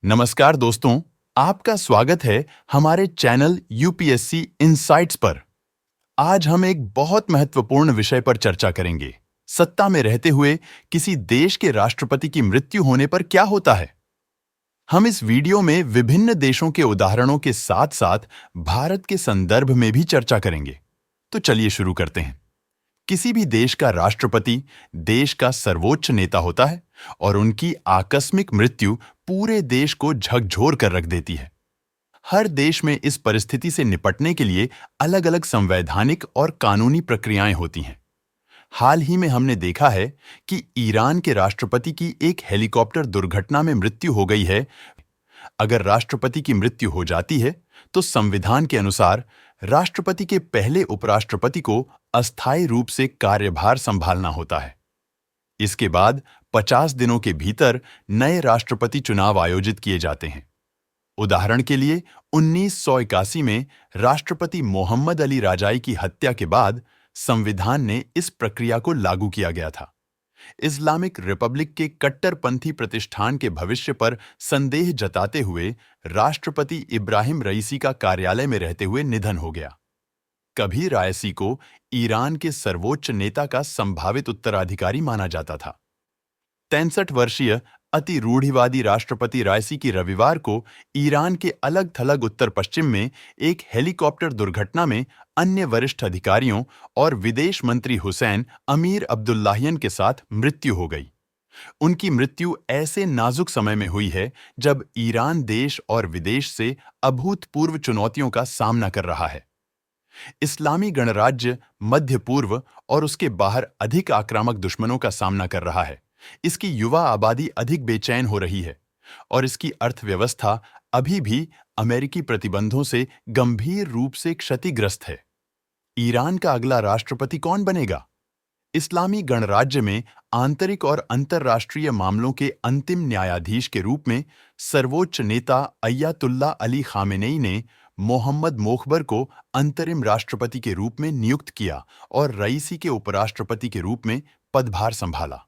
नमस्कार दोस्तों, आपका स्वागत है हमारे चैनल यूपीएससी इनसाइट्स पर। आज हम एक बहुत महत्वपूर्ण विषय पर चर्चा करेंगे। सत्ता में रहते हुए किसी देश के राष्ट्रपति की मृत्यु होने पर क्या होता है। हम इस वीडियो में विभिन्न देशों के उदाहरणों के साथ-साथ भारत के संदर्भ में भी चर्चा करेंगे। तो चलिए शुरू करते हैं। किसी भी देश का राष्ट्रपति देश का सर्वोच्च नेता होता है और उनकी आकस्मिक मृत्यु पूरे देश को झकझोर कर रख देती है। हर देश में इस परिस्थिति से निपटने के लिए अलग-अलग संवैधानिक और कानूनी प्रक्रियाएं होती हैं। हाल ही में हमने देखा है कि ईरान के राष्ट्रपति की एक हेलीकॉप्टर दुर्घटना में मृत्यु हो गई है। अगर राष्ट्रपति की मृत्यु हो जाती है, तो संविधान के अनुसार राष्ट्रपति के पहले उपराष्ट्रपति को अस्थायी रूप से कार्यभार संभालना होता है। इसके बाद 50 दिनों के भीतर नए राष्ट्रपति चुनाव आयोजित किए जाते हैं। उदाहरण के लिए 1981 में राष्ट्रपति मोहम्मद अली राजाई की हत्या के बाद संविधान ने इस प्रक्रिया को लागू किया गया था। इस्लामिक रिपब्लिक के कट्टरपंथी प्रतिष्ठान के भविष्य पर संदेह जताते हुए राष्ट्रपति इब्राहिम रईसी का कार्यालय में रहते हुए निधन हो गया। कभी रायसी को ईरान के सर्वोच्च नेता का संभावित उत्तराधिकारी माना जाता था। 63 वर्षीय अति रूढ़िवादी राष्ट्रपति रायसी की रविवार को ईरान के अलग-थलग उत्तर पश्चिम में एक हेलीकॉप्टर दुर्घटना में अन्य वरिष्ठ अधिकारियों और विदेश मंत्री हुसैन अमीर अब्दुल्लाहियन के साथ मृत्यु हो गई। उनकी मृत्यु ऐसे नाजुक समय में हुई है जब ईरान देश और विदेश से अभूतपूर्व चुनौतियों का सामना कर रहा है। इस्लामी गणराज्य मध्य पूर्व और उसके बाहर अधिक आक्रामक दुश्मनों का सामना कर रहा है। इसकी युवा आबादी अधिक बेचैन हो रही है और इसकी अर्थव्यवस्था अभी भी अमेरिकी प्रतिबंधों से गंभीर रूप से क्षतिग्रस्त है। ईरान का अगला राष्ट्रपति कौन बनेगा? इस्लामी गणराज्य में आंतरिक और अंतर्राष्ट्रीय मामलों के अंतिम न्यायाधीश के रूप में सर्वोच्च नेता अय्यातुल्लाह अली खामेनेई ने मोहम्मद मोखबर को अंतरिम राष्ट्रपति के रूप में नियुक्त किया और रईसी के उपराष्ट्रपति के रूप में पदभार संभाला।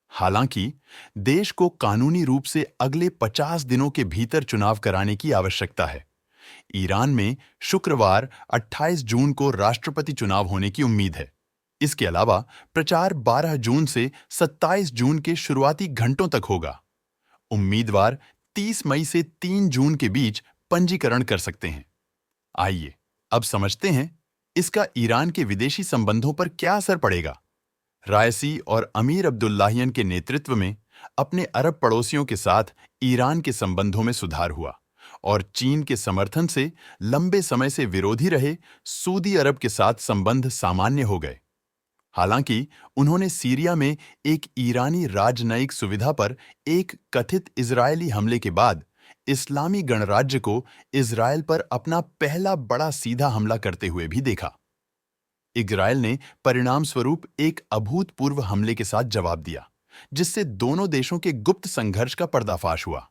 हालांकि देश को कानूनी रूप से अगले 50 दिनों के भीतर चुनाव कराने की आवश्यकता है। ईरान में शुक्रवार 28 जून को राष्ट्रपति चुनाव होने की उम्मीद है। इसके अलावा प्रचार 12 जून से 27 जून के शुरुआती घंटों तक होगा। उम्मीदवार 30 मई से 3 जून के बीच पंजीकरण कर सकते हैं। आइए अब समझते हैं इसका ईरान के विदेशी संबंधों पर क्या असर पड़ेगा। रायसी और अमीर अब्दुल्लाहियन के नेतृत्व में अपने अरब पड़ोसियों के साथ ईरान के संबंधों में सुधार हुआ और चीन के समर्थन से लंबे समय से विरोधी रहे सऊदी अरब के साथ संबंध सामान्य हो गए। हालांकि उन्होंने सीरिया में एक ईरानी राजनयिक सुविधा पर एक कथित इजरायली हमले के बाद इस्लामी गणराज्य को इजरायल पर अपना पहला बड़ा सीधा हमला करते हुए भी देखा। इजरायल ने परिणाम स्वरूप एक अभूतपूर्व हमले के साथ जवाब दिया, जिससे दोनों देशों के गुप्त संघर्ष का पर्दाफाश हुआ।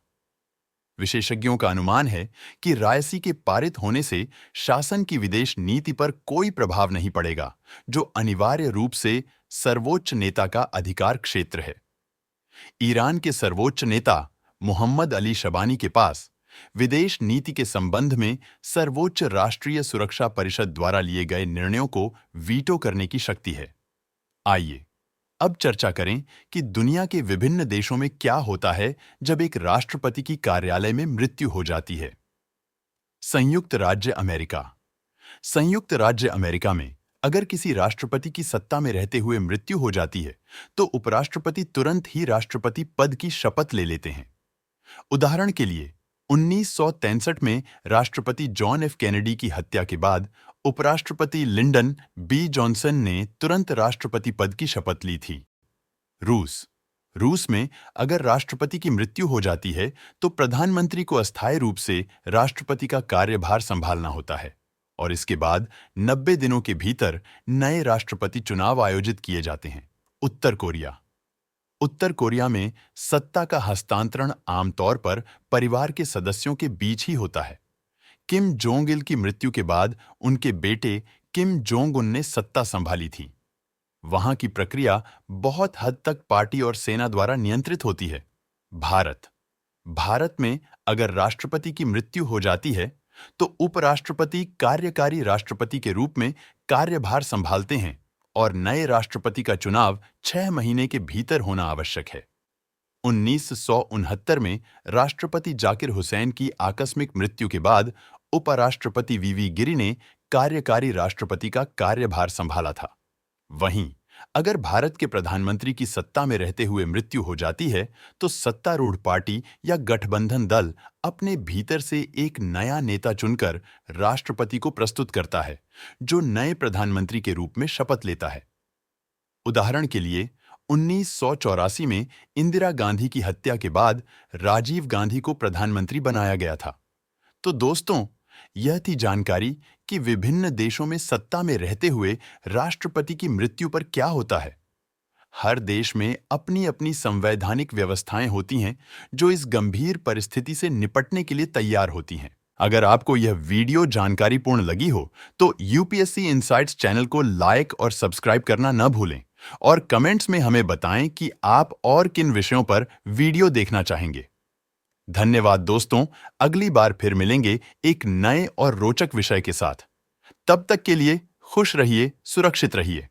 विशेषज्ञों का अनुमान है कि रायसी के पारित होने से शासन की विदेश नीति पर कोई प्रभाव नहीं पड़ेगा, जो अनिवार्य रूप से सर्वोच्च नेता का अधिकार क्षेत्र है। ईरान के सर्वोच्च नेता मोहम्मद अली शबानी के पास विदेश नीति के संबंध में सर्वोच्च राष्ट्रीय सुरक्षा परिषद द्वारा लिए गए निर्णयों को वीटो करने की शक्ति है। आइए अब चर्चा करें कि दुनिया के विभिन्न देशों में क्या होता है जब एक राष्ट्रपति की कार्यालय में मृत्यु हो जाती है। संयुक्त राज्य अमेरिका। संयुक्त राज्य अमेरिका में अगर किसी राष्ट्रपति की सत्ता में रहते हुए मृत्यु हो जाती है, तो उपराष्ट्रपति तुरंत ही राष्ट्रपति पद की शपथ ले लेते हैं। उदाहरण के लिए 1963 में राष्ट्रपति जॉन एफ कैनेडी की हत्या के बाद उपराष्ट्रपति लिंडन बी जॉनसन ने तुरंत राष्ट्रपति पद की शपथ ली थी। रूस में अगर राष्ट्रपति की मृत्यु हो जाती है, तो प्रधानमंत्री को अस्थायी रूप से राष्ट्रपति का कार्यभार संभालना होता है और इसके बाद 90 दिनों के भीतर नए राष्ट्रपति चुनाव आयोजित किए जाते हैं। उत्तर कोरिया में सत्ता का हस्तांतरण आमतौर पर परिवार के सदस्यों के बीच ही होता है। किम जोंग इल की मृत्यु के बाद उनके बेटे किम जोंग उन ने सत्ता संभाली थी। वहां की प्रक्रिया बहुत हद तक पार्टी और सेना द्वारा नियंत्रित होती है। भारत भारत में अगर राष्ट्रपति की मृत्यु हो जाती है, तो उपराष्ट्रपति कार्यकारी राष्ट्रपति के रूप में कार्यभार संभालते हैं और नए राष्ट्रपति का चुनाव 6 महीने के भीतर होना आवश्यक है। 1969 में राष्ट्रपति जाकिर हुसैन की आकस्मिक मृत्यु के बाद उपराष्ट्रपति वीवी गिरि ने कार्यकारी राष्ट्रपति का कार्यभार संभाला था। वहीं अगर भारत के प्रधानमंत्री की सत्ता में रहते हुए मृत्यु हो जाती है, तो सत्तारूढ़ पार्टी या गठबंधन दल अपने भीतर से एक नया नेता चुनकर राष्ट्रपति को प्रस्तुत करता है, जो नए प्रधानमंत्री के रूप में शपथ लेता है। उदाहरण के लिए 1984 में इंदिरा गांधी की हत्या के बाद राजीव गांधी को प्रधानमंत्री बनाया गया था। तो दोस्तों, यह थी जानकारी कि विभिन्न देशों में सत्ता में रहते हुए राष्ट्रपति की मृत्यु पर क्या होता है। हर देश में अपनी अपनी संवैधानिक व्यवस्थाएं होती हैं, जो इस गंभीर परिस्थिति से निपटने के लिए तैयार होती हैं। अगर आपको यह वीडियो जानकारीपूर्ण लगी हो, तो यूपीएससी इनसाइट्स चैनल को लाइक और सब्सक्राइब करना न भूलें और कमेंट्स में हमें बताएं कि आप और किन विषयों पर वीडियो देखना चाहेंगे। धन्यवाद दोस्तों, अगली बार फिर मिलेंगे एक नए और रोचक विषय के साथ। तब तक के लिए खुश रहिए, सुरक्षित रहिए।